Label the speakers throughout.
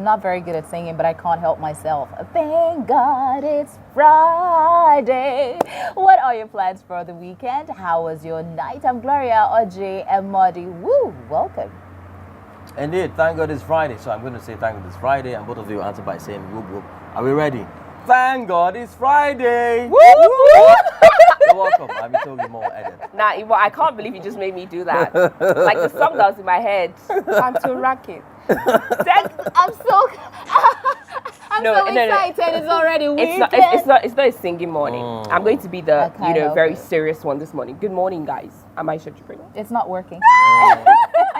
Speaker 1: not very good at singing, but I can't help myself. Thank God it's Friday. What are your plans for the weekend? How was your night? I'm Gloria Orji-Emodi. Woo, welcome.
Speaker 2: Indeed, thank God it's Friday. So I'm going to say thank God it's Friday, and both of you answer by saying whoop whoop. Are we ready? Thank God it's Friday.
Speaker 1: Woo, woo.
Speaker 2: You're welcome. I'm Itohoimo Edet.
Speaker 3: Nah, Ivo, I can't believe you just made me do that. Like the song that was in my head. I'm too racking.
Speaker 1: I'm so excited. It's already weekend.
Speaker 3: It's not a singing morning. I'm going to be the very serious one this morning. Good morning, guys. I'm Aisha Jibrin.
Speaker 1: It's not working.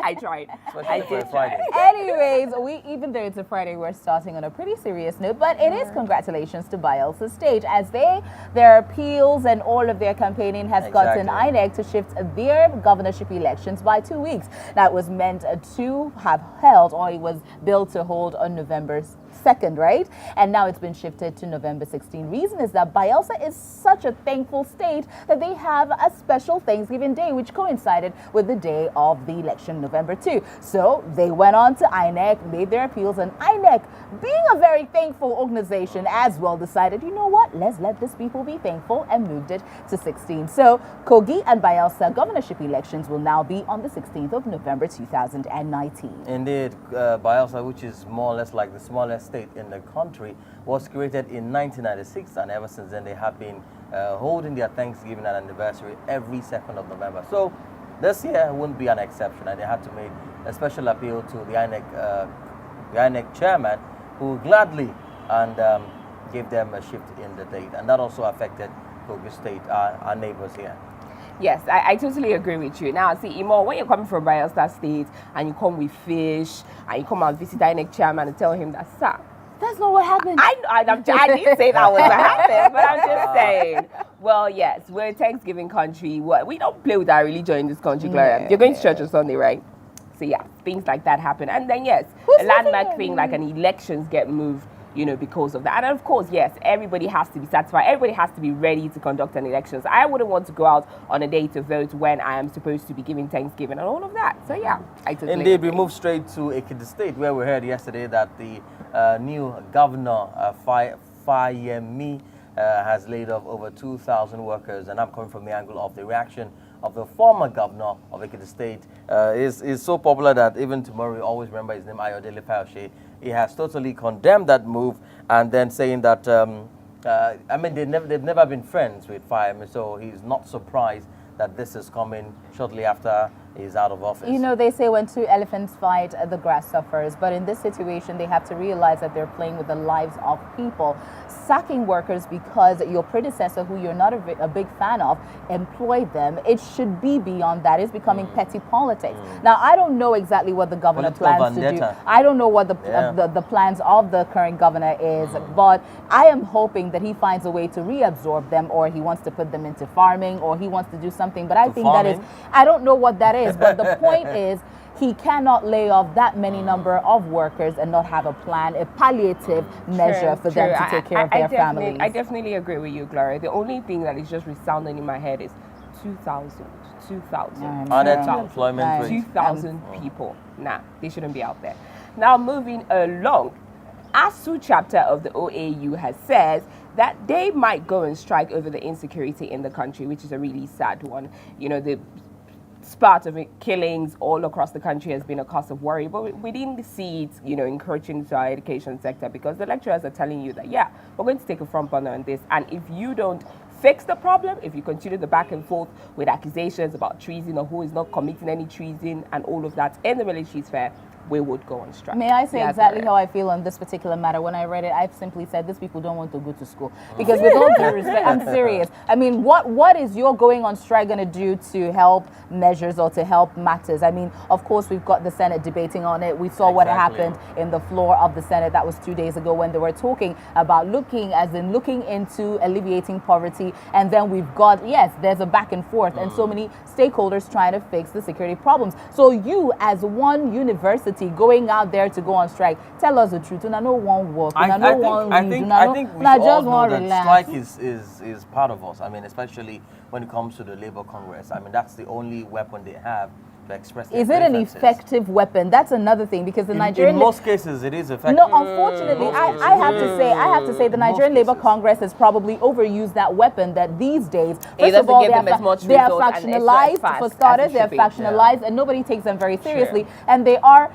Speaker 3: I tried.
Speaker 2: I did Friday.
Speaker 1: Anyways, even though it's a Friday, we're starting on a pretty serious note, but it is congratulations to Bielsa State as their appeals and all of their campaigning has gotten INEC to shift their governorship elections by 2 weeks. That was meant to have held, or it was billed to hold on November 2nd, right? And now it's been shifted to November 16. Reason is that Bielsa is such a thankful state that they have a special Thanksgiving Day, which coincided with the day of the election, November 2. So they went on to INEC, made their appeals, and INEC, being a very thankful organization, as well decided, you know what, let's let these people be thankful, and moved it to 16. So Kogi and Bielsa governorship elections will now be on the 16th of November 2019.
Speaker 2: Indeed, Bielsa, which is more or less like the smallest state in the country, was created in 1996, and ever since then they have been holding their Thanksgiving and anniversary every 2nd of November. So this year wouldn't be an exception, and they had to make a special appeal to the INEC chairman, who gladly and gave them a shift in the date, and that also affected Kogi State, our neighbors here.
Speaker 3: Yes, I totally agree with you. Now, see, Imo, when you're coming from Bielsa State and you come with fish and you come and visit INEC chairman and tell him that, sir,
Speaker 1: that's not what happened.
Speaker 3: I didn't say that was what happened, but I'm just saying. Well, yes, we're a Thanksgiving country. We don't play with our religion in this country, Gloria. You're going to church on Sunday, right? So, yeah, things like that happen. And then, yes, a landmark thing like an elections get moved, because of that. And of course, yes, everybody has to be satisfied. Everybody has to be ready to conduct an elections. I wouldn't want to go out on a day to vote when I am supposed to be giving Thanksgiving and all of that. So yeah, I totally
Speaker 2: Indeed,
Speaker 3: agree.
Speaker 2: we move straight to Ekiti State, where we heard yesterday that the new governor, Fayemi, has laid off over 2,000 workers. And I'm coming from the angle of the reaction of the former governor of Ekiti State. Is so popular that even tomorrow we always remember his name, Ayodele Fayose. He has totally condemned that move, and then saying that, they've never been friends with Fayemi, so he's not surprised that this is coming shortly after he's out of office.
Speaker 1: They say when two elephants fight, the grass suffers. But in this situation, they have to realize that they're playing with the lives of people. Sacking workers because your predecessor, who you're not a big fan of, employed them. It should be beyond that. It's becoming petty politics. Now, I don't know exactly what the governor plans to do. I don't know what the plans of the current governor is, but I am hoping that he finds a way to reabsorb them, or he wants to put them into farming, or he wants to do something. But I think farming? I don't know what that is, but the point is, he cannot lay off that many number of workers and not have a plan, a palliative measure for them to take care of their families.
Speaker 3: I definitely agree with you, Gloria. The only thing that is just resounding in my head is 2,000.
Speaker 2: Unemployment rate.
Speaker 3: 2,000 people. Nah, they shouldn't be out there. Now, moving along, ASU chapter of the OAU has said that they might go and strike over the insecurity in the country, which is a really sad one. The spurt of killings all across the country has been a cause of worry, but we didn't see it, encroaching into our education sector, because the lecturers are telling you that, yeah, we're going to take a front burner on this, and if you don't fix the problem, if you continue the back and forth with accusations about treason or who is not committing any treason and all of that in the military sphere, we would go on strike.
Speaker 1: May I say exactly how I feel on this particular matter? When I read it, I've simply said these people don't want to go to school. Because with all due respect, I'm serious. I mean, what is your going on strike going to do to help measures or to help matters? I mean, of course, we've got the Senate debating on it. We saw what happened in the floor of the Senate. That was 2 days ago, when they were talking about looking into alleviating poverty. And then we've got, yes, there's a back and forth and so many stakeholders trying to fix the security problems. So you, as one university, going out there to go on strike, tell us the truth. I know one work.
Speaker 2: I think we should all know that strike is part of us. I mean, especially when it comes to the Labour Congress. I mean, that's the only weapon they have express their
Speaker 1: Is it an
Speaker 2: grievances.
Speaker 1: effective weapon? That's another thing, because the Nigerian
Speaker 2: In most cases, it is effective.
Speaker 1: No, unfortunately, I have to say the Nigerian Labour
Speaker 2: cases.
Speaker 1: Congress has probably overused that weapon. That these days,
Speaker 3: It
Speaker 1: first of
Speaker 3: doesn't
Speaker 1: all,
Speaker 3: give them as much
Speaker 1: they are
Speaker 3: results and it's not as
Speaker 1: factionalized.
Speaker 3: fast
Speaker 1: For
Speaker 3: as
Speaker 1: starters,
Speaker 3: it
Speaker 1: they are
Speaker 3: should be.
Speaker 1: factionalized, and nobody takes them very seriously. And they are,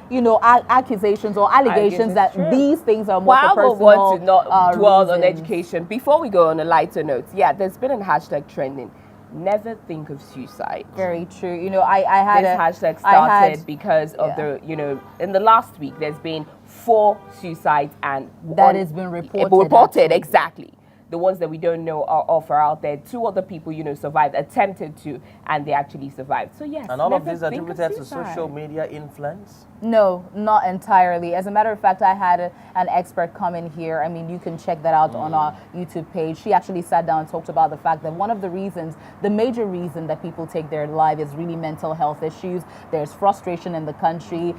Speaker 1: accusations or allegations that
Speaker 3: True.
Speaker 1: these things are more
Speaker 3: While
Speaker 1: for
Speaker 3: we want to
Speaker 1: personal
Speaker 3: not dwell on
Speaker 1: reasons.
Speaker 3: education, before we go on a lighter note, there's been a hashtag trending. Never think of suicide.
Speaker 1: Very true. I had
Speaker 3: This hashtag started because of in the last week, there's been 4 suicides and
Speaker 1: That has been reported,
Speaker 3: Reported,
Speaker 1: actually.
Speaker 3: exactly. The ones that we don't know are out there. 2 other people, survived, attempted to, and they actually survived. So yes,
Speaker 2: And all of
Speaker 3: never
Speaker 2: these are
Speaker 3: think of
Speaker 2: attributed to
Speaker 3: suicide.
Speaker 2: social media influence.
Speaker 1: No, not entirely. As a matter of fact, I had an expert come in here. I mean, you can check that out on our YouTube page. She actually sat down and talked about the fact that one of the reasons, the major reason that people take their life is really mental health issues. There's frustration in the country.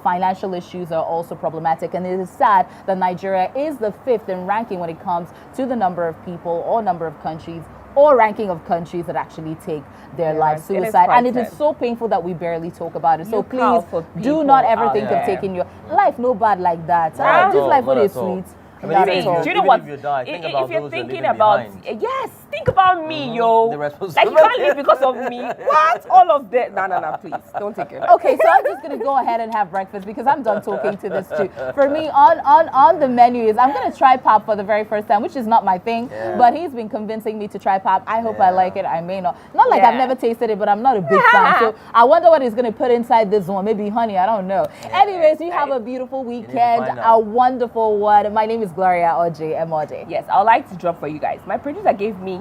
Speaker 1: Financial issues are also problematic. And it is sad that Nigeria is the 5th in ranking when it comes to the number of people or number of countries or ranking of countries that actually take their life
Speaker 3: it is
Speaker 1: suicide.
Speaker 3: quite
Speaker 1: And it is
Speaker 3: sad.
Speaker 1: so painful that we barely talk about it. So
Speaker 3: Look
Speaker 1: please
Speaker 3: out for
Speaker 1: do
Speaker 3: people
Speaker 1: not ever
Speaker 3: out
Speaker 1: think
Speaker 3: there.
Speaker 1: of taking your life. No bad like that.
Speaker 2: Not at
Speaker 1: This
Speaker 2: all,
Speaker 1: life
Speaker 2: not
Speaker 1: is
Speaker 2: at all.
Speaker 1: sweet.
Speaker 2: I mean,
Speaker 1: Not
Speaker 2: even
Speaker 1: at
Speaker 2: if
Speaker 1: all.
Speaker 2: you-
Speaker 3: Do you know
Speaker 2: even
Speaker 3: what?
Speaker 2: if you die, think about
Speaker 3: If you're
Speaker 2: those you're
Speaker 3: thinking
Speaker 2: leaving
Speaker 3: about,
Speaker 2: behind.
Speaker 3: yes, think about me, yo.
Speaker 2: The
Speaker 3: Like you
Speaker 2: responsibility.
Speaker 3: can't live because of me. What? All of that? No, please don't take it.
Speaker 1: Okay, so I'm just gonna go ahead and have breakfast because I'm done talking to this too. For me, on the menu is I'm gonna try pop for the very first time, which is not my thing.
Speaker 2: Yeah.
Speaker 1: But he's been convincing me to try pop. I hope I
Speaker 2: Yeah.
Speaker 1: like it. I may not. Not like I've
Speaker 3: Yeah.
Speaker 1: never tasted it, but I'm not a big fan. So I wonder what he's gonna put inside this one. Maybe honey. I don't know. Anyways, you have a beautiful weekend,
Speaker 2: find
Speaker 1: a
Speaker 2: out.
Speaker 1: wonderful one. My name is Gloria Orji-Emodi.
Speaker 3: Yes, I would like to drop for you guys. My producer gave me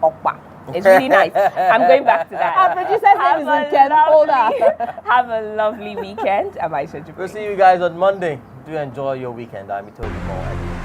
Speaker 3: okpa. It's really nice. I'm going back to that.
Speaker 1: Our producer's name is Ken. Hold up.
Speaker 3: Have a lovely weekend. I'm Aisha Jibrin.
Speaker 2: We'll see you guys on Monday. Do enjoy your weekend. I'm Itohoimo Edet.